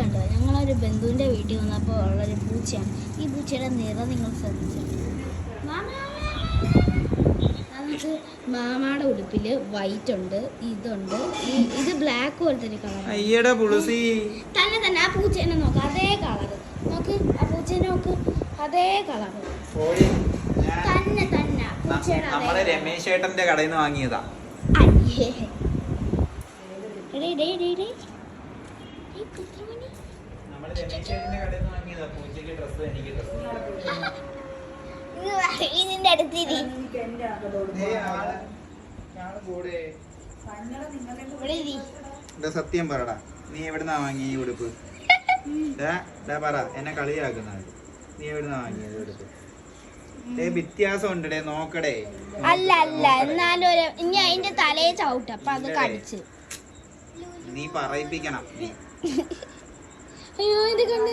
പൂച്ചയുണ്ട്. ഞങ്ങളൊരു ബന്ധുവിൻ്റെ വീട്ടിൽ വന്നപ്പോൾ ഉള്ളൊരു പൂച്ചയാണ്. ഈ പൂച്ചയുടെ നിറം നിങ്ങൾ ശ്രദ്ധിച്ചു. നമുക്ക് മാമാടെ ഉടുപ്പിൽ വൈറ്റ് ഉണ്ട്, ഇതുണ്ട്, ഇത് ബ്ലാക്ക് പോലത്തെ ഒരു കളർ. തന്നെ തന്നെ ആ പൂച്ചേനെ നോക്ക്, അതേ കളർ നോക്ക്, ആ പൂച്ചേനെ നോക്ക്, അതേ കളർ തന്നെ തന്നെ പൂച്ചയുടെ. രമേശ് ഏട്ടന്റെ കടയിൽ നിന്ന് വാങ്ങിയതാ. അയ്യേ ഇതിന്റെ അടുത്തിരി സത്യം പറടാ, നീ എവിടുന്നാ വാങ്ങിയ ഈ ഉടുപ്പ്? പറ, എന്നെ കളിയാക്കുന്നത്. നീ എവിടുന്നാ വാങ്ങിയത് ഉടുപ്പ്? വ്യത്യാസം ഉണ്ട്, നോക്കടേ. അല്ല അല്ല, എന്നാലും ഇനി അതിന്റെ തലയെ ചവിട്ട, അപ്പൊ അത് കടിച്ച് നീ പറയിപ്പിക്കണം. അയ്യോ ഇത് കണ്ടു